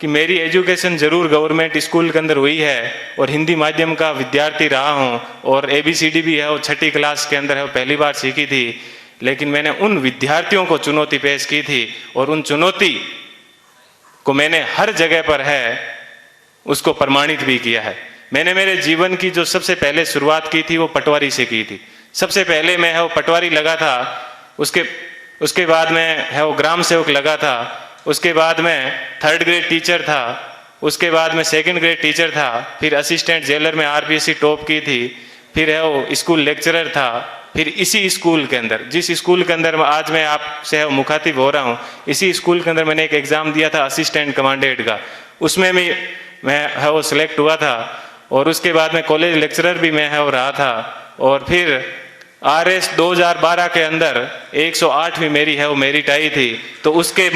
कि मेरी एजुकेशन ज़रूर गवर्नमेंट स्कूल के अंदर हुई है और हिंदी माध्यम का विद्यार्थी रहा हूँ और ABCD भी है वो 6ठी क्लास के अंदर है वो पहली बार सीखी थी, लेकिन मैंने उन विद्यार्थियों को चुनौती पेश की थी और उन चुनौती को मैंने हर जगह पर है उसको प्रमाणित भी किया है। मैंने मेरे जीवन की जो सबसे पहले शुरुआत की थी वो पटवारी से की थी। सबसे पहले मैं है वो पटवारी लगा था, उसके बाद में है वो ग्राम सेवक लगा था, उसके बाद में 3rd ग्रेड टीचर था, उसके बाद में 2nd ग्रेड टीचर था, फिर असिस्टेंट जेलर में RPSC टॉप की थी, फिर है वो स्कूल लेक्चरर था, फिर इसी स्कूल के अंदर जिस स्कूल के अंदर आज मैं आपसे मुखातिब हो रहा हूँ, इसी स्कूल के अंदर मैंने एक एग्ज़ाम दिया था असिस्टेंट कमांडेंट का, उसमें भी मैं है वो सिलेक्ट हुआ था और उसके बाद में कॉलेज लेक्चरर भी मैं है वो रहा था और फिर RS 2012 के अंदर 108वीं मेरी है वो मेरिट आई थी। तो उसके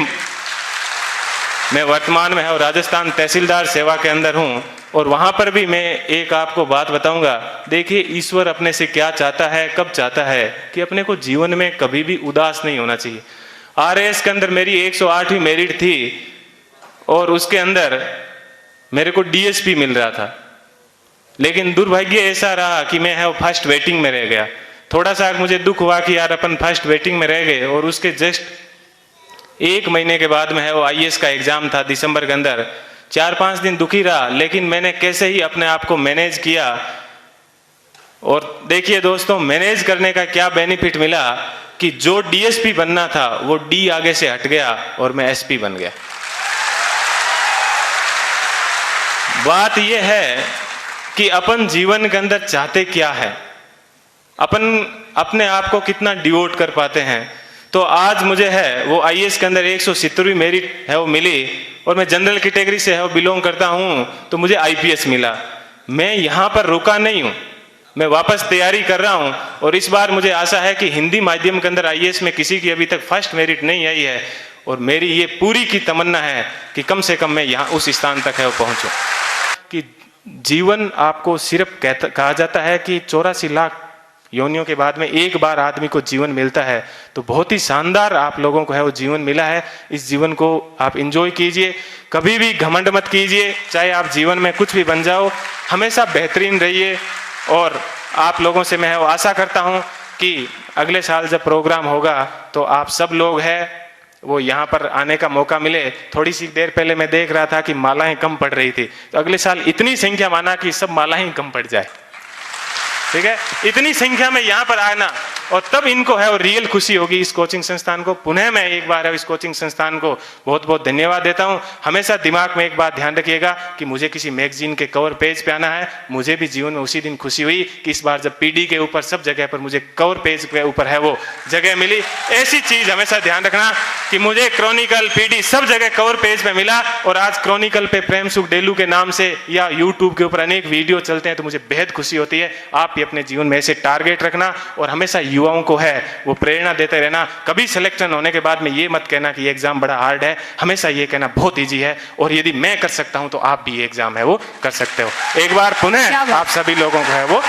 मैं वर्तमान में है वो राजस्थान तहसीलदार सेवा के अंदर हूँ और वहाँ पर भी मैं एक आपको बात बताऊँगा। देखिए ईश्वर अपने से क्या चाहता है, कब चाहता है कि अपने को जीवन में कभी भी उदास नहीं होना चाहिए। RS के अंदर मेरी 108वीं मेरिट थी और उसके अंदर मेरे को DSP मिल रहा था, लेकिन दुर्भाग्य ऐसा रहा कि मैं है वो फर्स्ट वेटिंग में रह गया। थोड़ा सा मुझे दुख हुआ कि यार अपन फर्स्ट वेटिंग में रह गए और उसके जस्ट 1 महीने के बाद में है वो IAS का एग्ज़ाम था दिसंबर के अंदर। 4-5 दिन दुखी रहा, लेकिन मैंने कैसे ही अपने आप को मैनेज किया और देखिए दोस्तों मैनेज करने का क्या बेनिफिट मिला कि जो DSP बनना था वो D आगे से हट गया और मैं SP बन गया। बात यह है कि अपन जीवन के अंदर चाहते क्या है, अपन अपने आप को कितना डिवोट कर पाते हैं। तो आज मुझे है वो IAS के अंदर 170वीं मेरिट है वो मिली और मैं जनरल कैटेगरी से है वो बिलोंग करता हूँ, तो मुझे IPS मिला। मैं यहाँ पर रुका नहीं हूँ, मैं वापस तैयारी कर रहा हूँ और इस बार मुझे आशा है कि हिंदी माध्यम के अंदर IAS में किसी की अभी तक फर्स्ट मेरिट नहीं आई है और मेरी ये पूरी की तमन्ना है कि कम से कम मैं यहाँ उस स्थान तक है वो पहुँचूँ। कि जीवन आपको सिर्फ कहा जाता है कि 84 लाख योनियों के बाद में एक बार आदमी को जीवन मिलता है, तो बहुत ही शानदार आप लोगों को है वो जीवन मिला है। इस जीवन को आप एंजॉय कीजिए, कभी भी घमंड मत कीजिए, चाहे आप जीवन में कुछ भी बन जाओ, हमेशा बेहतरीन रहिए। और आप लोगों से मैं आशा करता हूँ कि अगले साल जब प्रोग्राम होगा तो आप सब लोग हैं वो यहाँ पर आने का मौका मिले। थोड़ी सी देर पहले मैं देख रहा था कि मालाएं कम पड़ रही थी, तो अगले साल इतनी संख्या माना कि सब मालाएं कम पड़ जाए, ठीक है, इतनी संख्या में यहाँ पर आना और तब इनको है और रियल खुशी होगी। इस कोचिंग संस्थान को पुनः मैं एक बार इस कोचिंग संस्थान को बहुत बहुत धन्यवाद देता हूँ। हमेशा दिमाग में एक बात ध्यान रखिएगा कि मुझे किसी मैगजीन के कवर पेज पे आना है। मुझे भी जीवन में उसी दिन खुशी हुई कि इस बार जब PD के ऊपर सब जगह पर मुझे कवर पेज के ऊपर है वो जगह मिली। ऐसी चीज हमेशा ध्यान रखना कि मुझे क्रॉनिकल PD सब जगह कवर पेज पे मिला और आज क्रॉनिकल पे प्रेम सुख डेलू के नाम से या यूट्यूब के ऊपर अनेक वीडियो चलते हैं, तो मुझे बेहद खुशी होती है। आप भी अपने जीवन में ऐसे टारगेट रखना और हमेशा युवाओं को है वो प्रेरणा देते रहना। कभी सिलेक्शन होने के बाद में ये मत कहना कि ये एग्जाम बड़ा हार्ड है, हमेशा ये कहना बहुत इजी है और यदि मैं कर सकता हूं तो आप भी ये एग्जाम है वो कर सकते हो। एक बार पुनः आप सभी लोगों को है वो